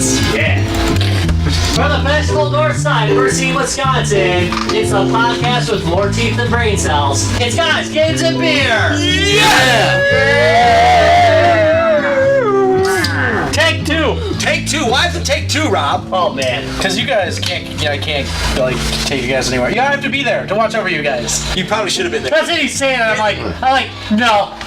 States. Yeah. From the fashionable north side of Mercy, Wisconsin, it's a podcast with more teeth than brain cells. It's guys, games, and beer. Yeah! Take two. Take two. Why is it take two, Rob? Oh man, because you guys can't. I can't like take you guys anywhere. You have to be there to watch over you guys. You probably should have been there. That's what he's saying. I'm like, no.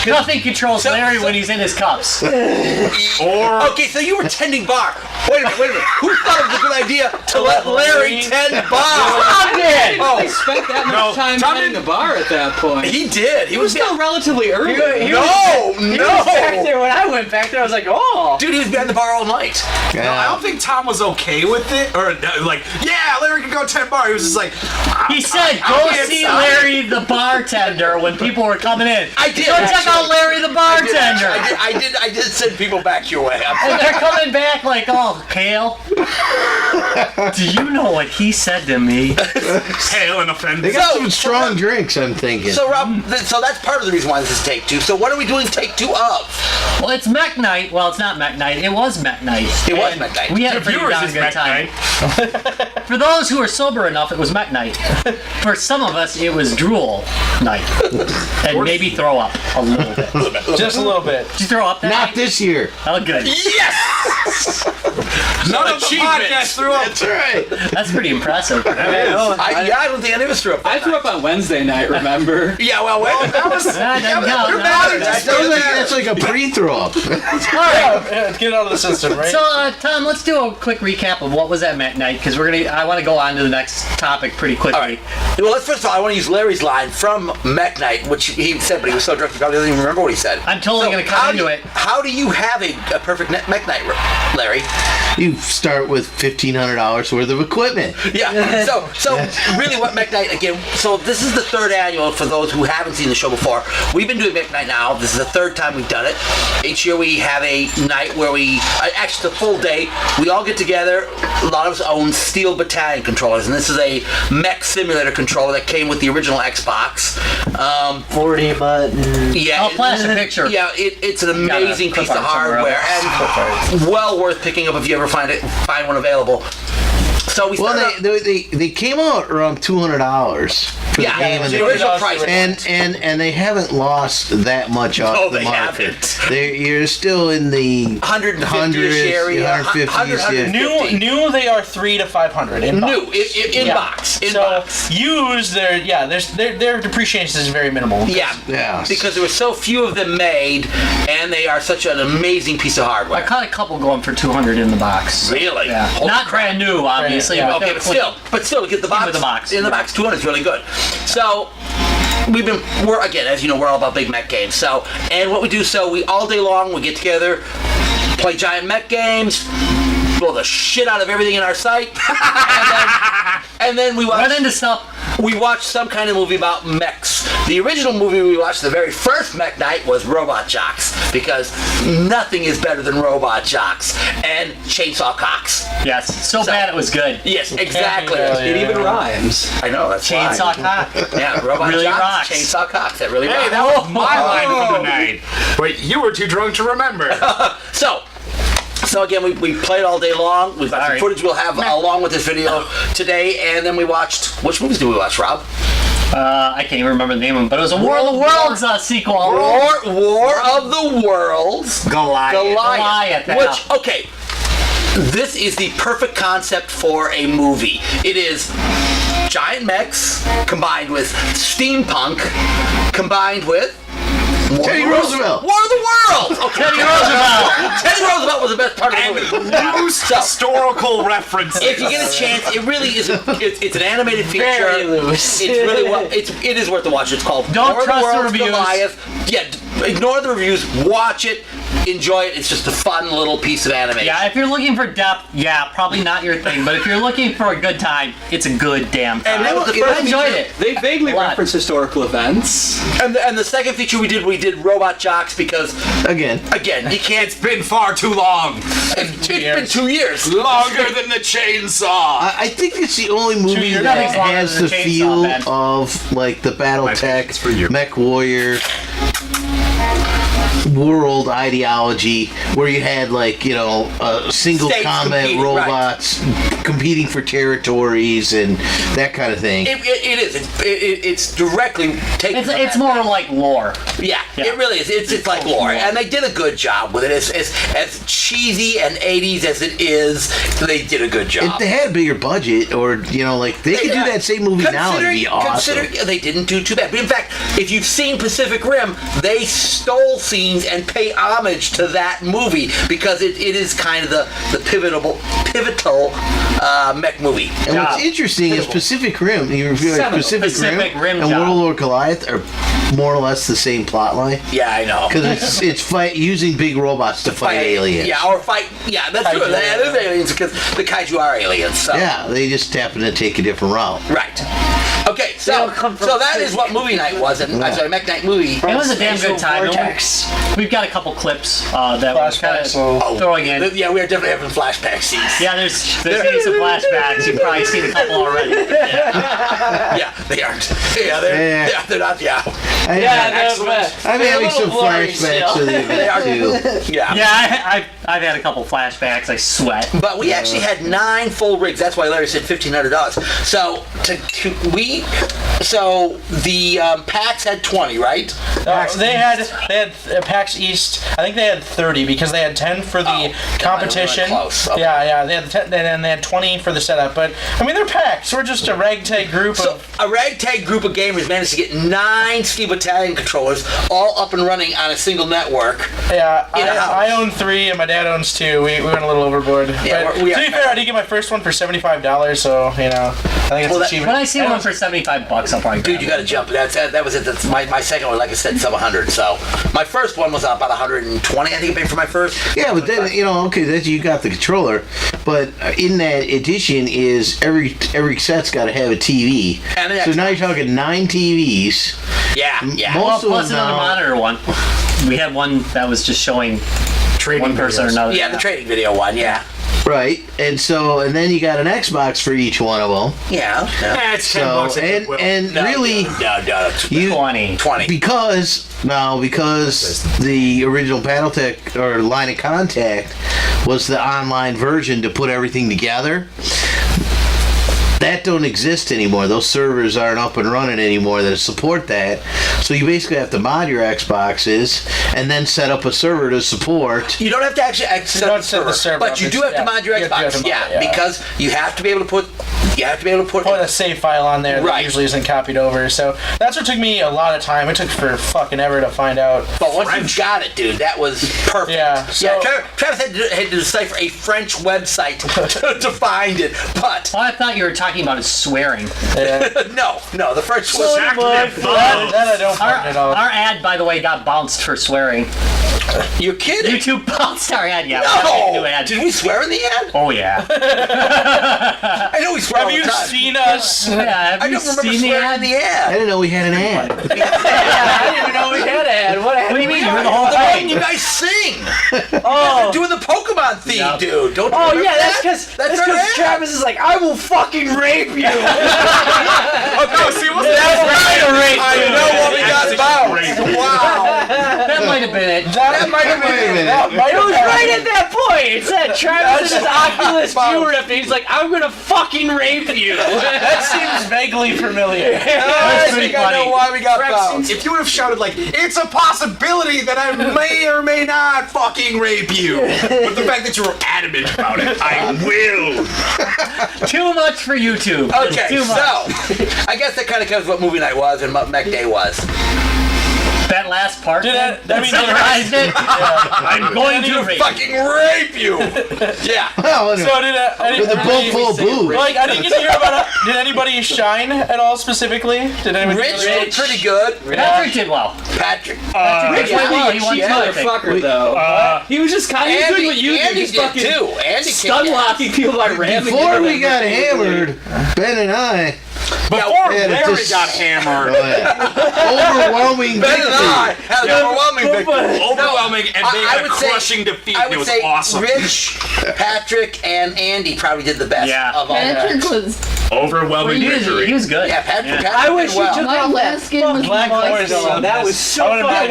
Nothing controls Larry when he's in his cups. Okay, so you were tending bar. Wait a minute. Who thought it was a good idea to let Larry tend bar? I did. I spent that much time tending the bar at that point. He did. He was still relatively early. He was back there when I went back there. I was like, oh. Dude, he was behind the bar all night. No, I don't think Tom was okay with it. Or, like, yeah, Larry can go 10 bar. He was just like... He said, go see Larry the bartender when people were coming in. I did. Go check out Larry the bartender. I did send people back your way. And they're coming back like, oh, Kale. Do you know what he said to me? Hail and offended. They got some strong drinks, I'm thinking. So, Rob, so that's part of the reason why this is take two. So what are we doing take two of? Well, it's Mech night. Well, it's not Mech night. It was Mech night. It was Mech night. We had a pretty darn good time. For those who are sober enough, it was Mech night. For some of us, it was drool night. And maybe throw up a little bit. Just a little bit. Did you throw up that Not night? this year. Oh, good. Yes! None of the podcast threw up. That's right. That's pretty impressive. I don't think any of us threw up. I threw up on Wednesday night, remember? Yeah, well, that was... That's like a pre-throw up. All right. Get it out of the system, right? So, Tom, let's do a quick recap of what was at Mech night, because I want to go on to the next topic pretty quickly. All right. Well, first of all, I want to use Larry's line from Mech night, which he said, but he was so drunk he probably doesn't even remember what he said. I'm totally going to cut into it. How do you have a perfect Mech night, Larry? You start with $1,500 worth of equipment. Yeah. So really, what Mech night again? So this is the third annual for those who haven't seen the show before. We've been doing Mech night now. This is the third time we've done it. Each year we have a night where we actually the full day. We all get together. A lot of us own Steel Battalion controllers, and this is a mech simulator controller that came with the original Xbox. 40 buttons. Yeah. I'll flash a picture. Yeah, it's an amazing piece of hardware and well worth picking up if you ever find one available. So we they came out around $200 for the game, the original price, and they haven't lost that much off the market. You're still in the 150-ish area. 150. New they are 300 to 500 in box. In box. Used, their depreciation is very minimal. Yeah, because there were so few of them made, and they are such an amazing piece of hardware. I caught a couple going for $200 in the box. Really? Yeah. Not brand new, obviously. Yeah. Okay, but still, to get the box. In the box, 200 is really good. So we're again, as you know, we're all about big mech games. So, and what we do, we all day long we get together, play giant mech games, blow the shit out of everything in our sight, and then we watch. Run into stuff. We watched some kind of movie about mechs. The original movie we watched, the very first Mech night, was Robot Jocks, because nothing is better than Robot Jocks and Chainsaw Cocks. Yes, so bad it was good. Yes, exactly. It even rhymes. I know, that's Chainsaw Cock. Yeah, Robot really Jocks, rocks. Chainsaw Cocks. That really rocks. Hey, that was my line from the night. But you were too drunk to remember. So again, we played all day long. We've got some footage we'll have along with this video today, and then we watched. Which movies did we watch, Rob? I can't even remember the name of them, but it was a War of the Worlds sequel. War of the Worlds. Goliath. Which, okay, this is the perfect concept for a movie. It is giant mechs combined with steampunk combined with Teddy Roosevelt. War of the Worlds. Okay. Teddy Roosevelt. Teddy Roosevelt was the best part of the movie. Loose historical references. If you get a chance, it really is. It's an animated feature. Very loose. It's really it is worth the watch. It's called Don't War of trust the the Worlds, reviews. Goliath. Yeah, ignore the reviews. Watch it. Enjoy it. It's just a fun little piece of animation. Yeah, if you're looking for depth, probably not your thing. But if you're looking for a good time, it's a good damn time. And that was the first I enjoyed it. They vaguely reference historical events. And the second feature we did Robot Jocks because Again, you can't. It's been far too long. It's been 2 years. Longer than the chainsaw. I think it's the only movie years. that Nothing's longer has than the the chainsaw, feel man. of like the BattleTech, it's for you. Mech Warrior. world ideology where you had single States combat competing, robots competing for territories and that kind of thing. It is. It's directly taken. It's more like lore. Yeah, it really is. It's like lore, and they did a good job with it. As cheesy and 80s as it is, they did a good job. If they had a bigger budget, or they could do that same movie now, it'd be awesome. They didn't do too bad. But in fact, if you've seen Pacific Rim, they stole scenes and pay homage to that movie because it is kind of the pivotal mech movie. And what's interesting is Pacific Rim. You feel like Pacific Rim and World War Goliath are more or less the same plot line. Yeah, I know. Because it's using big robots to fight aliens. Yeah, or fight. Yeah, that's true. There's aliens because the kaiju are aliens. So. Yeah, they just happen to take a different route. Right. Okay, so that is what movie night was, and sorry, Mech Night movie. It was a damn good time. We've got a couple clips that we're kind of throwing in. Yeah, we are definitely having flashback scenes. Yeah, there's going to be some flashbacks. You've probably seen a couple already. Yeah, they aren't. Yeah, they're not. Yeah. I'm having some flashbacks to the event too. Yeah, I've had a couple flashbacks. I sweat. But we actually had 9 full rigs. That's why Larry said $1,500. So the PAX had 20, right? They had PAX East. I think they had 30 because they had 10 for the competition. Close. Okay. Yeah, they had 10, and they had 20 for the setup. But I mean, they're PAX. We're just a ragtag group. A ragtag group of gamers managed to get 9 Steel Battalion controllers all up and running on a single network. Yeah, I own 3 and my dad owns 2. We went a little overboard. Yeah, but to be fair, I did get my first one for $75, so I think it's achievement. When I see one for $75, I'll probably. Dude, you got to jump. That was it. That's my second one. Like I said, sub 100. So my first one was about 120. I think I paid for my first. Yeah, but then then you got the controller, but in that edition is every set's got to have a TV. So now you're talking 9 TVs. Yeah. Plus another monitor one. We had one that was just showing one person or another. Yeah, the trading video one. Yeah. Right, and then you got an Xbox for each one of them. Yeah. It's $10. And really, no, 20. Because the original BattleTech or Line of Contact was the online version to put everything together. That don't exist anymore. Those servers aren't up and running anymore that support that. So you basically have to mod your Xboxes and then set up a server to support. You don't have to actually set the server, but you do have to mod your Xbox. Because you have to be able to put. Put a save file on there that usually isn't copied over. So that's what took me a lot of time. It took for fucking ever to find out. But once you got it, dude, that was perfect. Yeah. So, Travis had to decipher a French website to find it. But all I thought you were talking about is swearing. Yeah. no, the French was that I don't find at all. Our ad, by the way, got bounced for swearing. You're kidding? YouTube bounced our ad. Yeah. No. New ad. Did we swear in the ad? Oh yeah. I know we swear. Have you seen us? Yeah. I don't remember swearing in the ad. I didn't know we had an ad. I didn't even know we had an ad. What do you mean? You're the whole The thing. one you guys sing. Oh. Doing the Pokemon theme, dude. Don't you Oh remember yeah, that? that's our because ad. Travis is like, I will fucking rape you. See, what's I know what we got about. Wow. That might have been it. That might have been it. It was right at that point. It said Travis in his Oculus viewer up there. He's like, I'm gonna fucking rape you. That seems vaguely familiar. I think I know why we got bounced. If you would have shouted like, it's a possibility that I may or may not fucking rape you. But the fact that you were adamant about it, I will. Too much for YouTube. Okay, Too much. so I guess that kind of covers what movie night was and what Mech Day was. That last part Did that mean summarized it? I'm going to rape. Fucking rape you. Yeah. Well, So with a bowl full of booze. Like, I didn't get to hear about it. Did anybody shine at all specifically? Did anyone? Rich did pretty good. Patrick did well. Patrick. Rich went well. He won too, I think. Motherfucker, though. He was just kind of doing what you Andy did, just did fucking too. Andy stun locking people by ramming. Before we got hammered, Ben and I. Before Yeah, Larry just- got hammered. Overwhelming Ben and I victory. had an overwhelming victory. Overwhelming, and they had a crushing defeat. I And it would was say awesome. Rich, Patrick, and Andy probably did the best Yeah. of all. Patrick was Overwhelming victory. He was good. Yeah, Patrick. I wish you took My off last game was Black Mike. Forest alone. That was so I would've funny.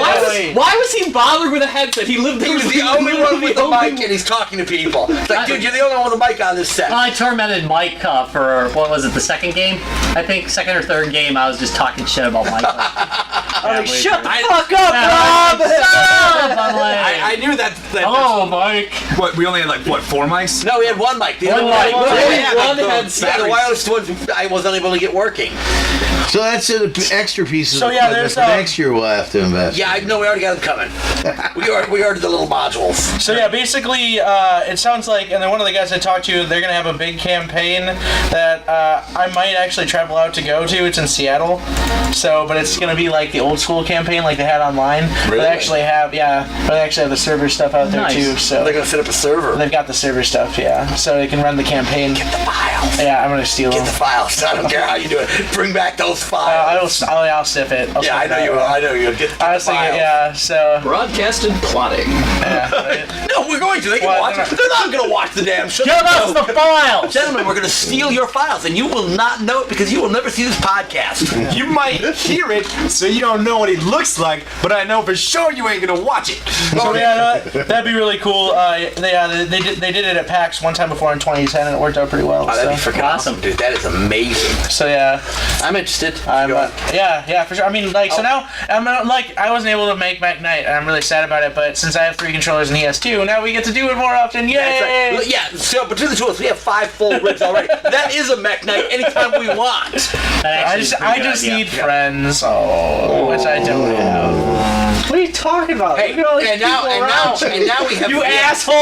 been- Why was he bothered with a headset? He lived. He was the only one with the mic, and he's talking to people. It's like, dude, you're the only one with a mic on this set. Well, I tormented Mike for, what was it, the second game? I think second or third game, I was just talking shit about Mike. Shut the fuck up, Rob! I knew that. Hello, Mike. What? We only had like what? 4 mics? No, we had one mic. The One other mic. one- One the headset. wireless one I was unable to get working. So that's an extra pieces So, of yeah, equipment there's, for next year we'll have to invest. Yeah, I know. We already got them coming. we ordered the little modules. So yeah, basically, it sounds like, and then one of the guys I talked to, they're gonna have a big campaign that I might actually travel out to go to. It's in Seattle, so but it's gonna be like the old school campaign like they had online. Really? They actually have the server stuff out there Nice. too. So They're gonna set up a server. they've got the server stuff, yeah, so they can run the campaign. Get the files. Yeah, I'm gonna steal Get them. the files. I don't care how you do it. Bring back those files. I'll sniff it. Yeah, I know you will. I know you will. Get I the was thinking, files. yeah. So Broadcasted plotting. No, we're going to. They can Well, watch it. They're not going to watch the damn show. Give us the files! Gentlemen, we're going to steal your files, and you will not know it because you will never see this podcast. You might hear it, so you don't know what he looks like, but I know for sure you ain't gonna watch it. So yeah, that'd be really cool. They did it at PAX one time before in 2010, and it worked out pretty well. Oh, that'd be so. freaking awesome, dude. That is amazing. So yeah, I'm interested. yeah, for sure. I mean, like, so now I'm like, I wasn't able to make Mech Knight, and I'm really sad about it. But since I have 3 controllers and he has 2, now we get to do it more often. Yay! That's right. Yeah, so between the two of us, we have 5 full rigs already. That is a Mech Night anytime we want. I just need friends. Oh, which I don't have. What are you talking about? Hey, Look at all these and now we have You asshole!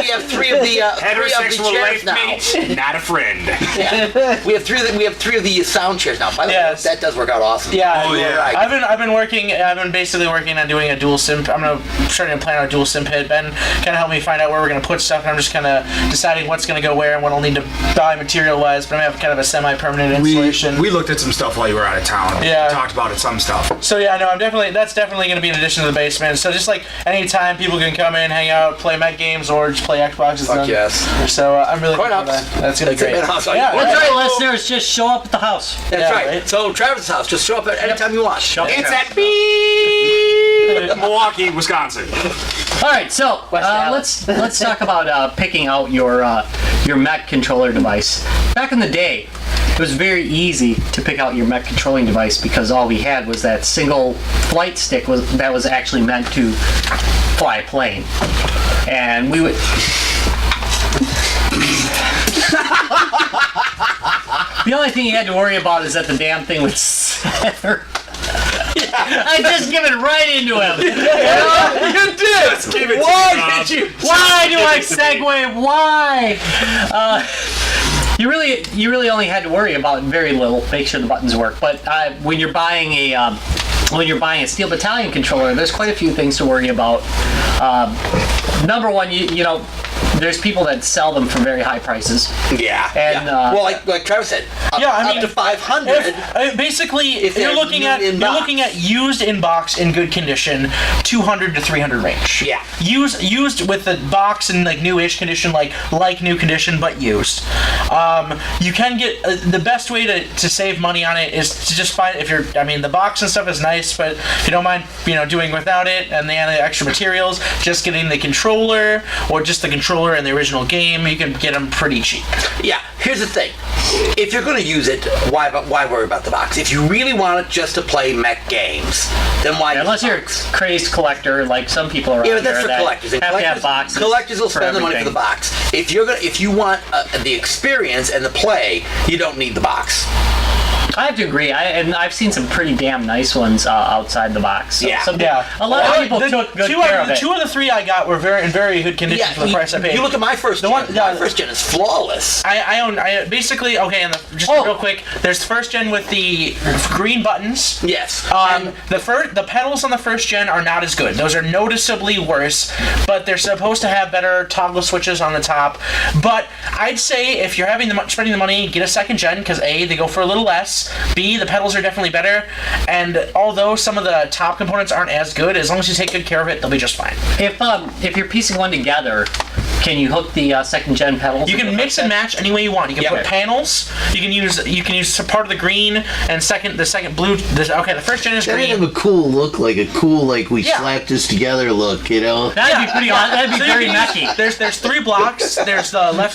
We have three of the Heterosexual chairs life now. mate, not a friend. Yeah. We have three of the sound chairs now. By the Yes. way, that does work out awesome. Yeah, Oh, yeah. Right. I've been basically working on doing a dual sim. I'm starting to plan out a dual sim pit. Ben kind of helped me find out where we're gonna put stuff, and I'm just kind of deciding what's gonna go where and what I'll need to buy material wise. But I'm gonna have kind of a semi-permanent installation. We looked at some stuff while you were out of town. Yeah. We talked about some stuff. So yeah, no, that's definitely going to be an addition to the basement. So just like anytime people can come in, hang out, play Mech games, or just play Xboxes. Fuck yes. So I'm really Quite looking for honest. that. That's going to be great. That's Yeah, That's right. right, listeners. Just show up at the house. That's Yeah, right. right. So Travis' house, just show up at any time you want. It's at Milwaukee, Wisconsin. All right, so let's talk about picking out your Mech controller device. Back in the day, it was very easy to pick out your Mech controlling device because all we had was that single flight stick that was actually meant to fly a plane, and we would. The only thing you had to worry about is that the damn thing would center. I just give it right into him. You did! Just give it Why did you? Why do I segue? Why? You really only had to worry about very little. Make sure the buttons work. But when you're buying a Steel Battalion controller, there's quite a few things to worry about. Number one, you know, there's people that sell them for very high prices. Yeah. And, yeah. Well, like Travis said, up to 500. Basically, If you're they're looking at used in box in good condition, 200 to 300 range. Yeah. Used with the box in like newish condition, like new condition, but used. You can get the best way to save money on it is to just find the box and stuff is nice, but if you don't mind, doing without it and the extra materials, just getting the controller or just the controller in the original game, you can get them pretty cheap. Yeah. Here's the thing. If you're going to use it, why worry about the box? If you really want it just to play Mech games, then why? Unless you're a crazed collector, like some people are. Yeah, out but that's there for that collectors. And have to have boxes. Collectors will for spend the money for everything. the box. If you want the experience and the play, you don't need the box. I have to agree. I've seen some pretty damn nice ones outside the box. So Yeah. A lot of people took good care of it. 2 of the 3 I got were in very good condition for the price I paid. You look at my first gen. My first gen is flawless. I basically, okay, and real quick, there's first gen with the green buttons. Yes. The pedals on the first gen are not as good. Those are noticeably worse, but they're supposed to have better toggle switches on the top. But I'd say if you're spending the money, get a second gen because A, they go for a little less. B, the pedals are definitely better, and although some of the top components aren't as good, as long as you take good care of it, they'll be just fine. If you're piecing one together, Can you hook the second gen pedals? You can mix and match any way you want. You can put panels. You can use part of the green and the second blue. The first gen is That green. have a cool look, like we slapped this together look, you know? That'd be pretty awesome. That'd be So very you messy. can- There's 3 blocks. There's the left,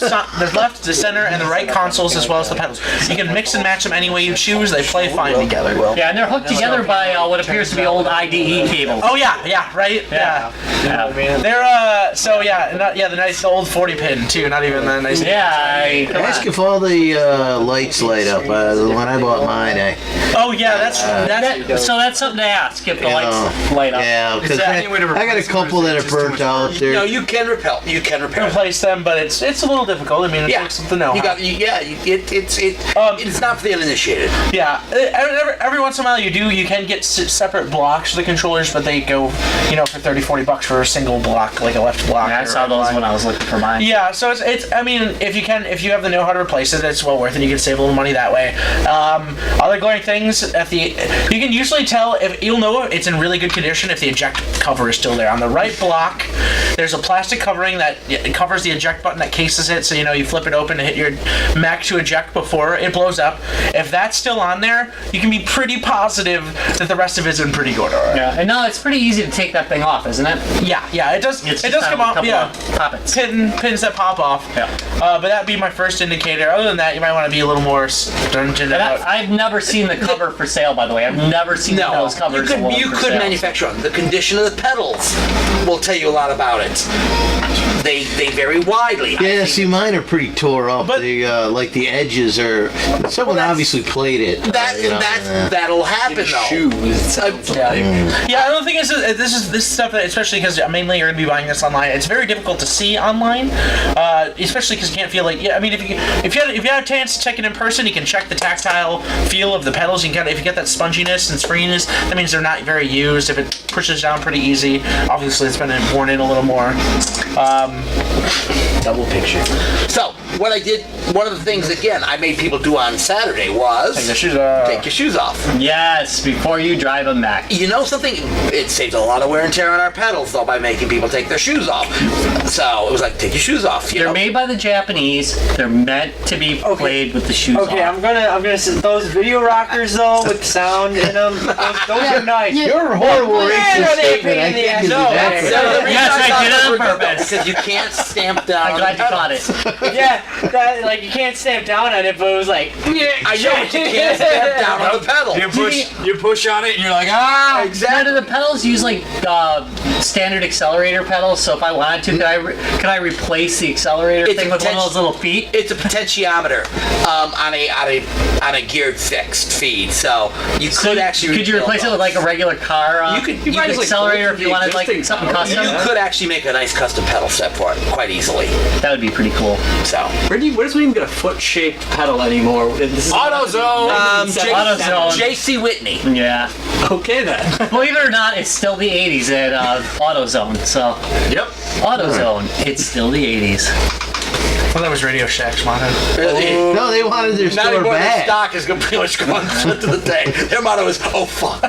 the center, and the right consoles, as well as the pedals. You can mix and match them any way you choose. They play fine together. Yeah, and they're hooked together by what appears to be old IDE cables. Oh yeah, right. Yeah. They're the nice old 40 pin too. Not even the nice. Yeah, come Ask on. if all the lights light up. When I bought mine, Oh yeah, that's So that's something to ask if the lights light up. yeah, because there I any way to got a replace couple them, or that is are it just burnt too out. much They're, You can repair them. replace them, but it's a little difficult. I mean, it takes something to know. It's not for the uninitiated. Yeah, every once in a while you can get separate blocks for the controllers, but they go, for $30-$40 for a single block, like a left block. Yeah, I saw those when I was looking for mine. Yeah, so it's. I mean, if you have the know how to replace it, it's well worth it. You can save a little money that way. Other glaring things you can usually tell if you'll know it's in really good condition if the eject cover is still there. On the right block, there's a plastic covering that covers the eject button that cases it. So you flip it open to hit your mech to eject before it blows up. If that's still on there, you can be pretty positive that the rest of it's in pretty good order. Yeah, and no, it's pretty easy to take that thing off, isn't it? Yeah, it does. It's It just does come a off. couple Yeah, of poppets. pins that pop off. Yeah. But that'd be my first indicator. Other than that, you might want to be a little more stringent And about. I've never seen the cover for sale, by the way. I've never seen those covers. You could manufacture them. The condition of the pedals will tell you a lot about it. They vary widely. yeah, see, mine are pretty tore up. But- They like the edges are. Someone that's- obviously played it. That'll happen though. Shoes. Yeah, I don't think this stuff that, especially because mainly you're gonna be buying this online. It's very difficult to see online, especially because you can't feel like. Yeah, I mean, if you had a chance to check it in person, you can check the tactile feel of the pedals. You can if you get that sponginess and springiness, that means they're not very used. If it pushes down pretty easy, obviously it's been worn in a little more. Double picture. So what I did, one of the things again I made people do on Saturday was Take take your shoes off. Yes, before you drive a Mech. You know something? It saves a lot of wear and tear on our pedals though by making people take their shoes off. So it was like take your shoes off. They're made by the Japanese. They're meant to be played with the shoes Okay, off. I'm gonna sit those video rockers though with sound in them. Those are nice. You're a horrible Man, racist are they statement. I pain in the can't ass. give you No, that. that's- credit. Yes, I did it on purpose. Because you can't stamp down. I'm glad you caught it. Yeah, that, you can't stamp down on it, but it was like. I know, but you can't stamp down on the pedal. You push on it and you're like, ah! Now, do the pedals use like standard accelerator pedals? So if I wanted to, could I replace the accelerator It's thing a with one of potential- those little feet? It's a potentiometer on a geared fixed feed, so you could actually. Could you replace it with like a regular car? You could might as well accelerator go if for you the wanted like existing something power. custom. You could actually make a nice custom pedal set for it quite easily. That would be pretty cool. So Where does we even get a foot-shaped pedal anymore? This is AutoZone! AutoZone. J.C. Whitney. Yeah. Okay then. Believe it or not, it's still the 80s at AutoZone. So Yep. AutoZone, it's still the 80s. Well, that was Radio Shack's motto. No, they wanted their Not store anymore. Their back. stock is pretty much gone to the day. Their motto is, "Oh fuck."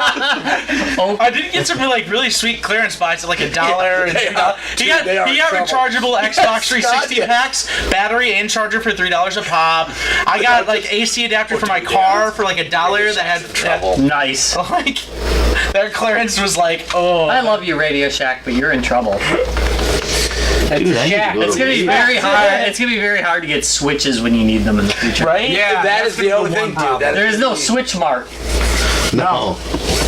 I did get some really sweet clearance buys at like $1 and they $3. are. He got They are in trouble. rechargeable Xbox 360 God, yeah. packs, battery and charger for $3 a pop. I got like AC adapter for my car for like $1 that had Trouble. Nice. like their clearance was like, oh. I love you, Radio Shack, but you're in trouble. Dude, I need to go It's to gonna be very hard. It's gonna be very hard to get switches when you need them in the future. Right? Yeah, That is the only thing, dude. There is no Switch Mart. No.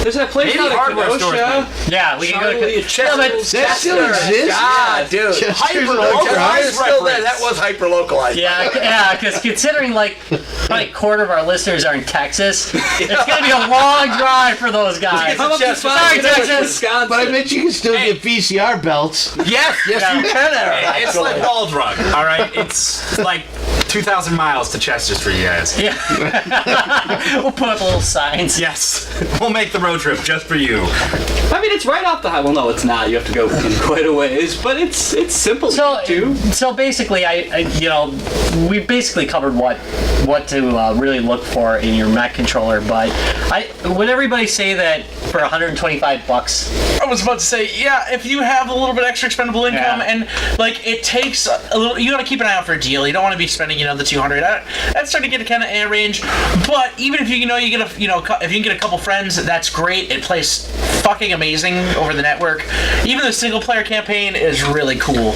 There's that place Maybe out of hardware stores, Kenosha. Yeah, we can go to. Chester. No, but That still exists? Ah, dude. Chester's Hyper-localized. Still there. That was hyper-localized. yeah, because considering like probably a quarter of our listeners are in Texas, it's gonna be a long drive for those guys. How about Chester. this Sorry, in Texas. Wisconsin? But I bet you can still get VCR belts. Yes, you can, Eric. It's like ball drug, all right? It's like 2,000 miles to Chester's for you guys. Yeah, we'll put up little signs. Yes, we'll make the road trip just for you. I mean, it's right off the highway. Well, no, it's not. You have to go quite a ways, but it's simple So, too. so basically, we basically covered what to really look for in your Mech controller. But would everybody say that for $125? was about to say, yeah, if you have a little bit extra expendable income and like it takes a little, you gotta keep an eye out for a deal. You don't want to be spending, the 200. That's starting to get kind of in a range. But even if you get if you can get a couple friends, that's great. It plays fucking amazing over the network. Even the single player campaign is really cool.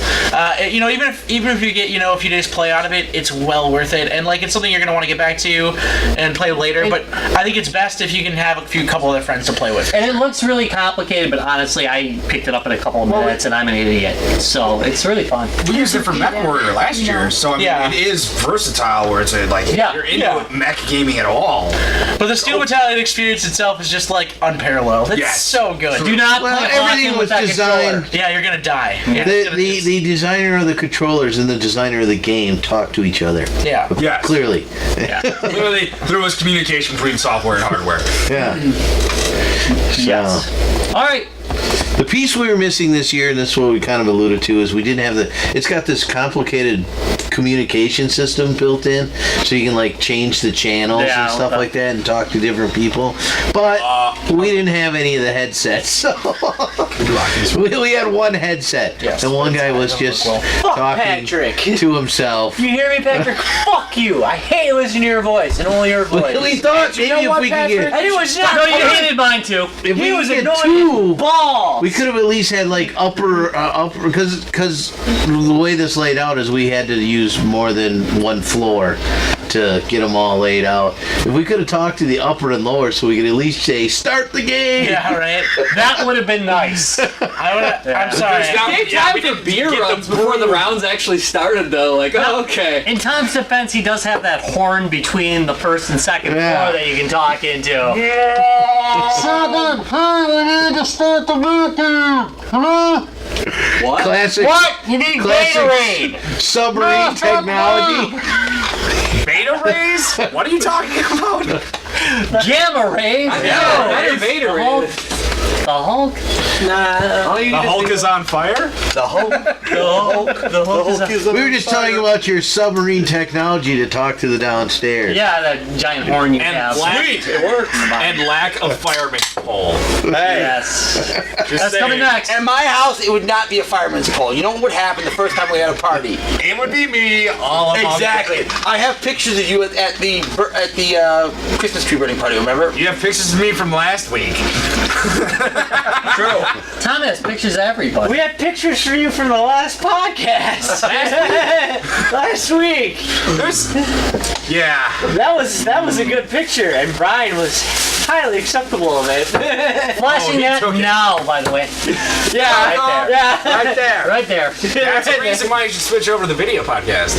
Even if you get a few days play out of it, it's well worth it. And like it's something you're gonna want to get back to and play later. But I think it's best if you can have a couple other friends to play with. And it looks really complicated, but honestly, I picked it up in a couple of minutes, and I'm an idiot. So it's really fun. We used it for Mech Warrior last year, so I mean, it is versatile. Where it's if you're into mech gaming at all. But the Steel Battalion experience itself is just like unparalleled. It's so good. Do not play everything was designed. Yeah, you're gonna die. The designer of the controllers and the designer of the game talk to each other. Yeah. Yes. Clearly. Clearly, there was communication between software and hardware. Yeah. Yes. All right. The piece we were missing this year, and this is what we kind of alluded to, is we didn't have it's got this complicated communication system built in, so you can like change the channels and stuff like that and talk to different people. But we didn't have any of the headsets, so we had one headset, and one guy was just talking to himself. You hear me, Patrick? Fuck you! I hate listening to your voice and only your voice. We thought maybe if we could get... And it was not. No, you hated mine too. If He we was could get annoying balls. we could have at least had like upper, because the way this laid out is we had to use more than one floor to get them all laid out. If we could have talked to the upper and lower, so we could at least say, "Start the game." Yeah, right. That would have been nice. I'm sorry. Take time for beer runs before the rounds actually started, though. Like, okay. In Tom's defense, he does have that horn between the first and second floor that you can talk into. Second, hey, we need to start the meeting. Hello? What? Classic. What? You need Classic Gatorade. submarine technology. Beta rays? What are you talking about? Gamma ray. Yeah, Vader. The Hulk. Nah. The Hulk is on fire? The Hulk. The Hulk is We were just talking about your submarine technology to talk to the downstairs. Yeah, that giant horn you have. Sweet, it works. And lack of fireman's pole. Yes. That's coming next. At my house, it would not be a fireman's pole. You know what would happen the first time we had a party? It would be me all up. Exactly. I have pictures of you at the Christmas tree burning party. Remember? You have pictures of me from last week. True. Tom has pictures of everybody. We had pictures for you from the last podcast. Last week. Yeah. That was a good picture, and Brian was highly acceptable of it. Flashing that now, by the way. Yeah, Right there. Yeah. Right there. Right there. That's the reason why you should switch over to the video podcast.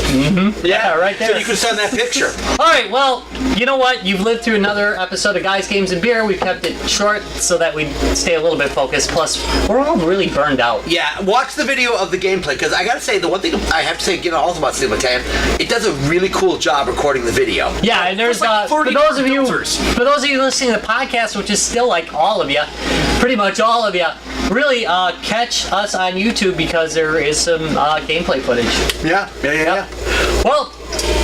Yeah, right there. So you could send that picture. All right, well, you know what? You've lived through another episode of Guys, Games, and Beer. We've kept it short so that we stay a little bit focused. Plus, we're all really burned out. Yeah, watch the video of the gameplay, because I gotta say, the one thing I have to say, also about Steel Battalion, it does a really cool job recording the video. Yeah, and there's for those of you listening to the podcast, which is still like all of you, pretty much all of you, really catch us on YouTube because there is some gameplay footage. Yeah. Well,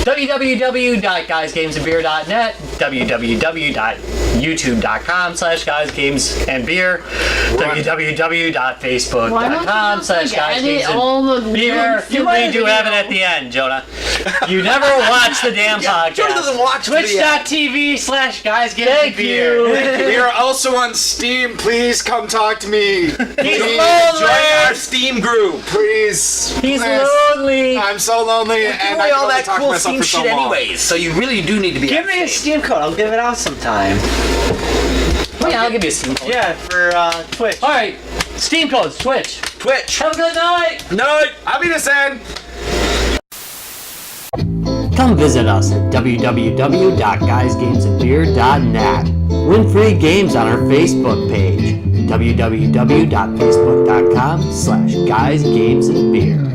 www.guysgamesandbeer.net, www.youtube.com/guysgamesandbeer, www.facebook.com/guysgamesandbeer. We do have it at the end, Jonah. You never watch the damn podcast. Jonah doesn't watch Twitch.tv/guysgamesandbeer. We are also on Steam. Please come talk to me. He's Join lonely. our Steam group. Please. He's Please. lonely. I'm so lonely, and I Doing can all only that talk to cool myself Steam for so shit long. anyways, so you really do need to be Give me a Steam code. I'll give it out sometime. Yeah, I'll give you a Steam code. Yeah, for Twitch. All right, Steam codes, Twitch. Twitch. Have a good night. No. I'll be the same. Come visit us at www.guysgamesandbeer.net. Win free games on our Facebook page, www.facebook.com/guysgamesandbeer.